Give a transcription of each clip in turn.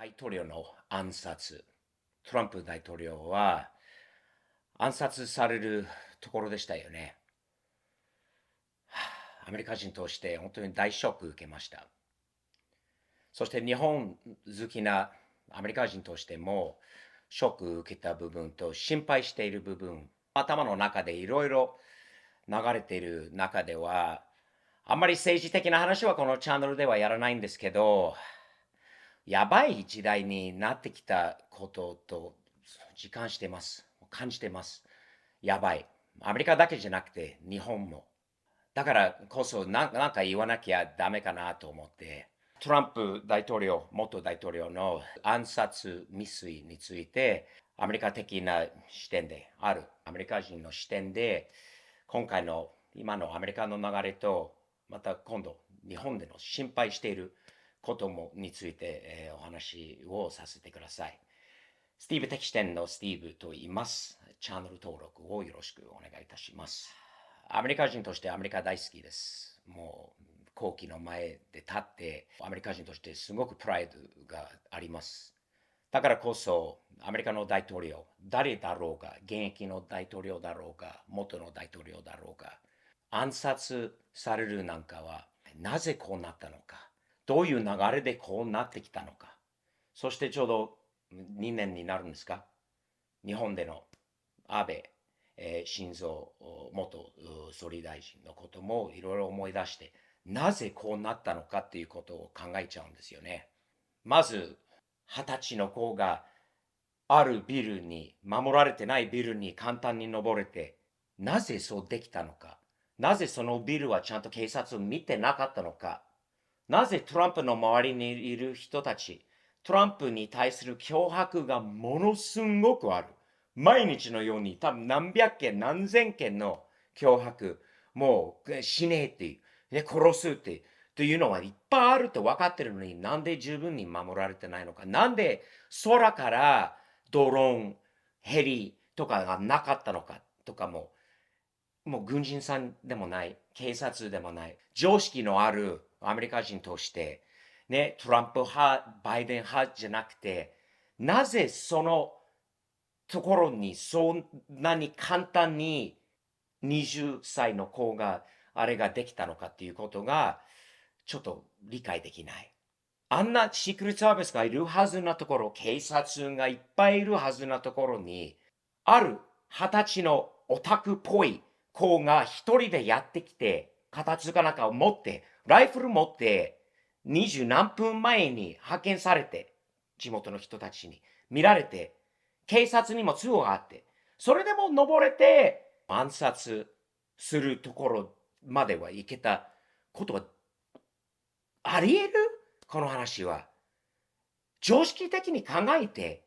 大統領の暗殺。トランプ大統領は暗殺されるところでしたよね。アメリカ人として本当に大ショック受けました。そして日本好きなアメリカ人としてもショック受けた部分と心配している部分、頭の中でいろいろ流れている中では、あんまり政治的な話はこのチャンネルではやらないんですけど、やばい時代になってきたことと実感してます。感じてます。やばい。アメリカだけじゃなくて日本も。だからこそなんか言わなきゃダメかなと思って、トランプ大統領、元大統領の暗殺未遂について、アメリカ的な視点である、アメリカ人の視点で、今回の今のアメリカの流れと、また今度日本での心配していることもについて、お話をさせてください。スティーブ的視点のスティーブと言います。チャンネル登録をよろしくお願いいたします。アメリカ人としてアメリカ大好きです。もう後期の前で立って、アメリカ人としてすごくプライドがあります。だからこそ、アメリカの大統領、誰だろうが、現役の大統領だろうが、元の大統領だろうが、暗殺されるなんかは、なぜこうなったのか、どういう流れでこうなってきたのか、そしてちょうど2年になるんですか、日本での安倍晋三元総理大臣のこともいろいろ思い出して、なぜこうなったのかっていうことを考えちゃうんですよね。まず、20歳の子があるビルに、守られてないビルに簡単に登れて、なぜそうできたのか。なぜそのビルはちゃんと警察を見てなかったのか。なぜトランプの周りにいる人たち、トランプに対する脅迫がものすごくある。毎日のように多分何百件何千件の脅迫、もう死ねっていう、ね、殺すっていう、というのはいっぱいあると分かってるのに、なんで十分に守られてないのか。なんで空からドローン、ヘリとかがなかったのかとかもう軍人さんでもない、警察でもない、常識のあるアメリカ人として、ね、トランプ派、バイデン派じゃなくて、なぜそのところにそんなに簡単に20歳の子があれができたのかっていうことがちょっと理解できない。あんなシークレットサービスがいるはずなところ、警察がいっぱいいるはずなところに、ある20歳のオタクっぽい子が一人でやってきて、片付かなんかを持って、ライフル持って、20何分前に派遣されて、地元の人たちに見られて、警察にも通報があって、それでも登れて暗殺するところまでは行けたことはあり得るこの話は。常識的に考えて、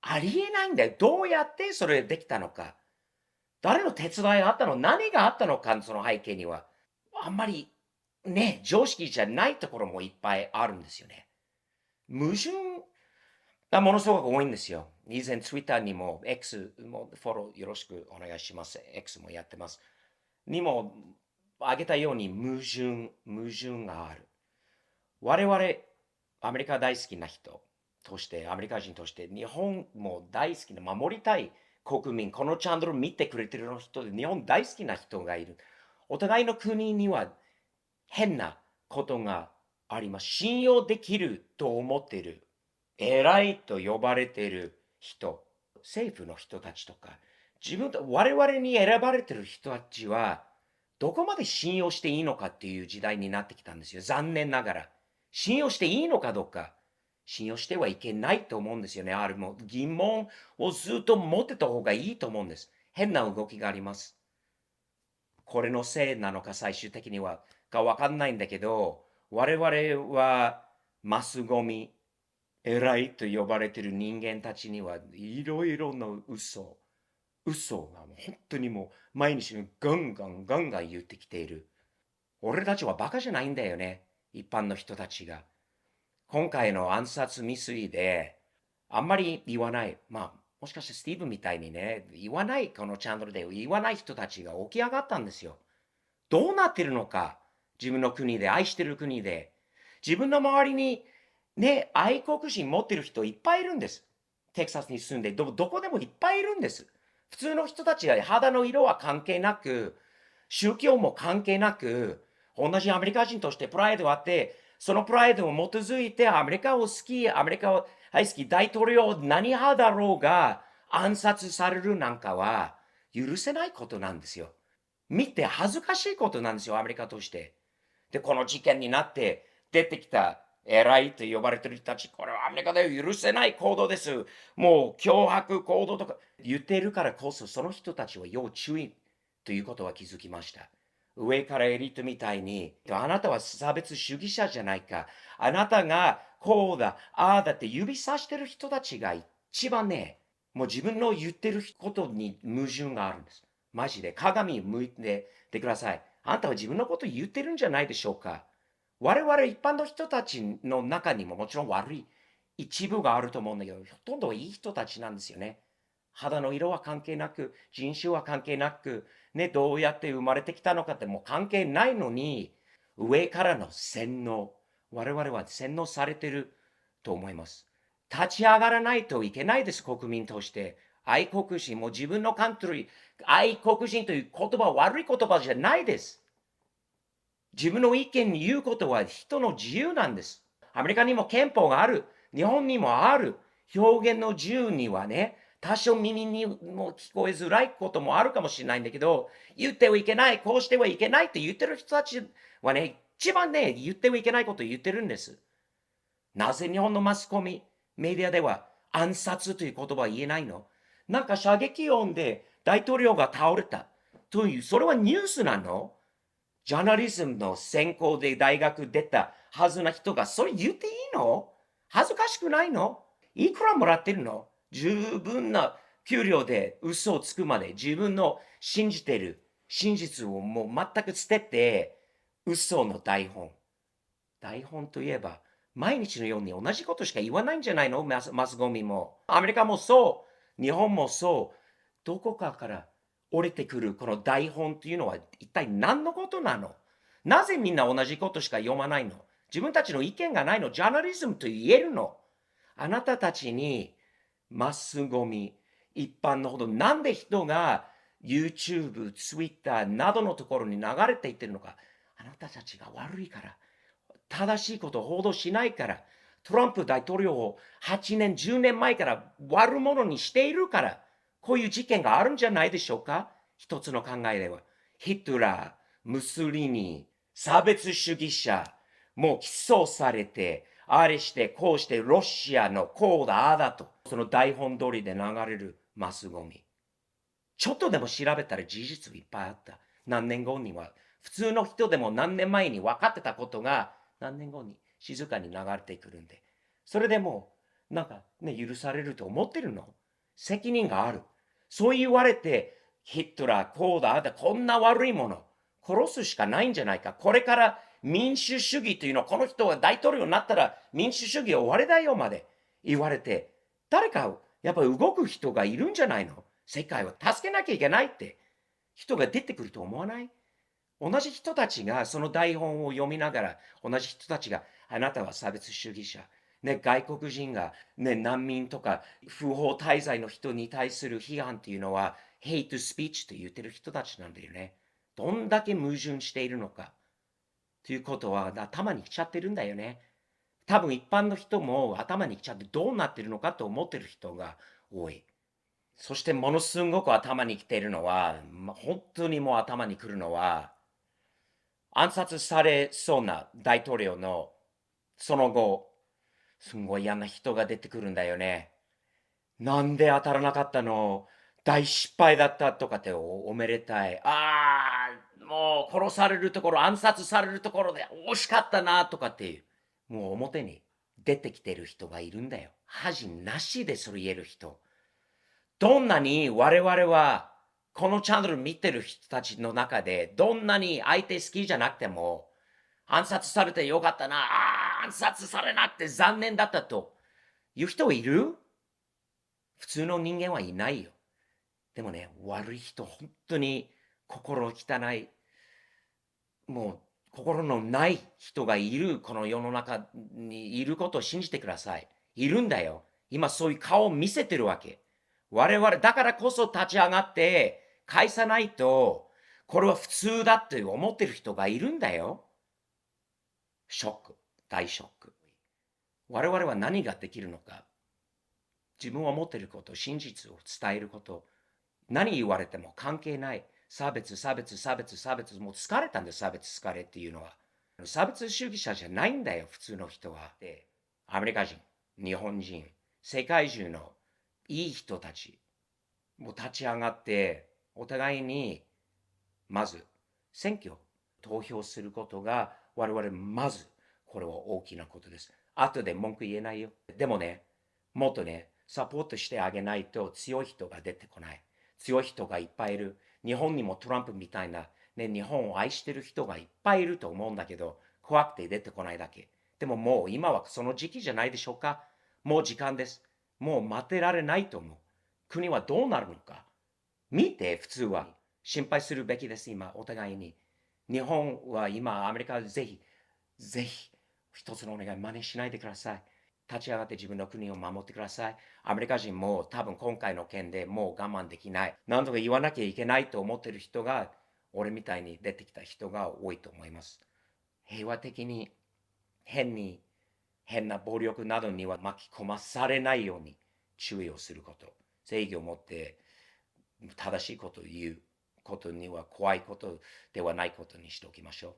ありえないんだよ。どうやってそれできたのか。誰の手伝いがあったの、何があったのか、その背景には。あんまり、ね、常識じゃないところもいっぱいあるんですよね。矛盾がものすごく多いんですよ。以前、Twitter にも X もフォローよろしくお願いします。X もやってます。にも挙げたように矛盾がある。我々、アメリカ大好きな人として、アメリカ人として、日本も大好きな、守りたい国民、このチャンネル見てくれてる人で、日本大好きな人がいる。お互いの国には変なことがあります。信用できると思っている、偉いと呼ばれている人、政府の人たちとか、我々に選ばれている人たちは、どこまで信用していいのかっていう時代になってきたんですよ。残念ながら。信用していいのかどうか、信用してはいけないと思うんですよね。もう疑問をずっと持ってた方がいいと思うんです。変な動きがあります。これのせいなのか最終的にはわかんないんだけど、我々はマスゴミ、偉いと呼ばれている人間たちにはいろいろな嘘がもう本当にもう毎日ガンガンガンガン言ってきている。俺たちはバカじゃないんだよね。一般の人たちが。今回の暗殺未遂で、あんまり言わない。まあ、もしかしてスティーブみたいにね、言わない、このチャンネルで言わない人たちが起き上がったんですよ。どうなってるのか。自分の国で、愛してる国で。自分の周りにね、愛国心持ってる人いっぱいいるんです。テキサスに住んで、どこでもいっぱいいるんです。普通の人たちが肌の色は関係なく、宗教も関係なく、同じアメリカ人としてプライドがあって、そのプライドを基づいてアメリカを好き、アメリカを大好き、大統領何派だろうが暗殺されるなんかは許せないことなんですよ。見て恥ずかしいことなんですよ、アメリカとして。で、この事件になって出てきた偉いと呼ばれてる人たち、これはアメリカでは許せない行動です。もう脅迫行動とか言っているからこそ、その人たちは要注意ということは気づきました。上からエリートみたいに、あなたは差別主義者じゃないか。あなたがこうだ、ああだって指さしてる人たちが一番ね、もう自分の言ってることに矛盾があるんです。マジで鏡向いてください。あんたは自分のこと言ってるんじゃないでしょうか。我々一般の人たちの中にももちろん悪い一部があると思うんだけど、ほとんどいい人たちなんですよね。肌の色は関係なく、人種は関係なく、ね、どうやって生まれてきたのかってもう関係ないのに、上からの洗脳、我々は洗脳されてると思います。立ち上がらないといけないです、国民として。愛国心、もう自分のカントリー、愛国心という言葉は悪い言葉じゃないです。自分の意見に言うことは人の自由なんです。アメリカにも憲法がある。日本にもある。表現の自由にはね、多少耳にも聞こえづらいこともあるかもしれないんだけど、言ってはいけない、こうしてはいけないって言ってる人たちはね、一番ね、言ってはいけないことを言ってるんです。なぜ日本のマスコミ、メディアでは暗殺という言葉は言えないの？なんか射撃音で大統領が倒れたという、それはニュースなの？ジャーナリズムの専攻で大学出たはずな人がそれ言っていいの？恥ずかしくないの？いくらもらってるの？十分な給料で嘘をつくまで自分の信じてる真実をもう全く捨てて嘘の台本。台本といえば毎日のように同じことしか言わないんじゃないの？マスゴミも。アメリカもそう。日本もそう。どこかから降りてくるこの台本というのは一体何のことなの？なぜみんな同じことしか読まないの？自分たちの意見がないの？ジャーナリズムと言えるの？あなたたちにマスゴミ、一般のほど、なんで人が YouTube、Twitter などのところに流れていってるのか。あなたたちが悪いから。正しいことを報道しないから。トランプ大統領を8年、10年前から悪者にしているから。こういう事件があるんじゃないでしょうか？一つの考えでは。ヒトラー、ムスリニ、差別主義者、もう起訴されて、あれして、こうして、ロシアのこうだ、ああだと、その台本通りで流れるマスゴミ。ちょっとでも調べたら事実いっぱいあった。何年後には、普通の人でも何年前に分かってたことが、何年後に静かに流れてくるんで。それでもなんかね、許されると思ってるの？責任がある。そう言われて、ヒットラー、こうだ、あだ、こんな悪いもの、殺すしかないんじゃないか。これから民主主義というの、この人が大統領になったら民主主義終わりだよまで言われて、誰かやっぱり動く人がいるんじゃないの？世界を助けなきゃいけないって人が出てくると思わない？同じ人たちがその台本を読みながら、同じ人たちがあなたは差別主義者、ね、外国人が、ね、難民とか不法滞在の人に対する批判っていうのはヘイトスピーチと言ってる人たちなんだよね。どんだけ矛盾しているのかということは頭にきちゃってるんだよね。多分一般の人も頭にきちゃってどうなってるのかと思ってる人が多い。そしてものすごく頭にきているのは、本当にもう頭にくるのは、暗殺されそうな大統領のその後、すんごい嫌な人が出てくるんだよね。なんで当たらなかったの？大失敗だったとかっておめでたい。ああ、もう殺されるところ、暗殺されるところで惜しかったなとかっていう。もう表に出てきてる人がいるんだよ。恥なしでそれ言える人。どんなに我々はこのチャンネル見てる人たちの中でどんなに相手好きじゃなくても暗殺されてよかったな、暗殺されなくて残念だったという人いる？普通の人間はいないよ。でもね、悪い人、本当に心汚い、も心のない人がいるこの世の中にいることを信じてください。いるんだよ。今そういう顔を見せてるわけ。我々、だからこそ立ち上がって返さないと、これは普通だって思ってる人がいるんだよ。ショック、大ショック。我々は何ができるのか。自分を持っていること、真実を伝えること。何言われても関係ない。差別、差別、差別、差別。もう疲れたんだよ、差別、疲れっていうのは。差別主義者じゃないんだよ、普通の人は。で、アメリカ人、日本人、世界中のいい人たち、もう立ち上がって、お互いに、まず、選挙、投票することが、我々、まず、これは大きなことです。後で文句言えないよ。でもね、もっとね、サポートしてあげないと強い人が出てこない。強い人がいっぱいいる。日本にもトランプみたいな、ね、日本を愛してる人がいっぱいいると思うんだけど、怖くて出てこないだけ。でももう今はその時期じゃないでしょうか。もう時間です。もう待てられないと思う。国はどうなるのか。見て、普通は。心配するべきです、今、お互いに。日本は今、アメリカはぜひ、ぜひ、一つのお願い、真似しないでください。立ち上がって自分の国を守ってください。アメリカ人も多分今回の件でもう我慢できない。何とか言わなきゃいけないと思ってる人が、俺みたいに出てきた人が多いと思います。平和的に、変な暴力などには巻き込まされないように注意をすること。正義を持って正しいことを言うことには怖いことではないことにしておきましょ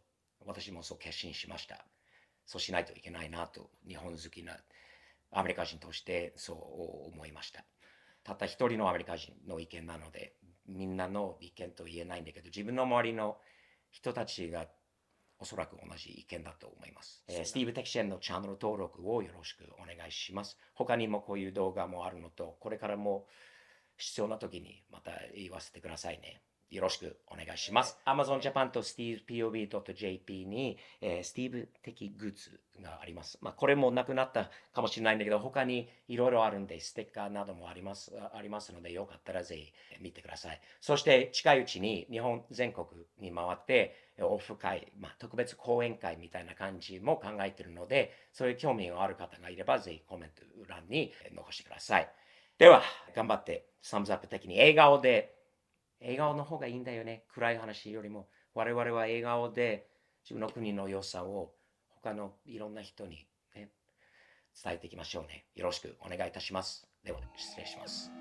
う。私もそう決心しました。そうしないといけないなと、日本好きなアメリカ人としてそう思いました。たった一人のアメリカ人の意見なので、みんなの意見と言えないんだけど、自分の周りの人たちがおそらく同じ意見だと思います。スティーブ・テキシェンのチャンネル登録をよろしくお願いします。他にもこういう動画もあるのと、これからも必要な時にまた言わせてくださいね。よろしくお願いします。Amazon Japan と StevePOB.jp に、スティーブ的グッズがあります。これもなくなったかもしれないんだけど、他にいろいろあるんで、ステッカーなどもありますので、よかったらぜひ見てください。そして近いうちに日本全国に回って、オフ会、特別講演会みたいな感じも考えているので、そういう興味がある方がいれば、ぜひコメント欄に残してください。では、頑張って、サムズアップ的に笑顔の方がいいんだよね。暗い話よりも。我々は笑顔で自分の国の良さを他のいろんな人に、ね、伝えていきましょうね。よろしくお願いいたします。では、失礼します。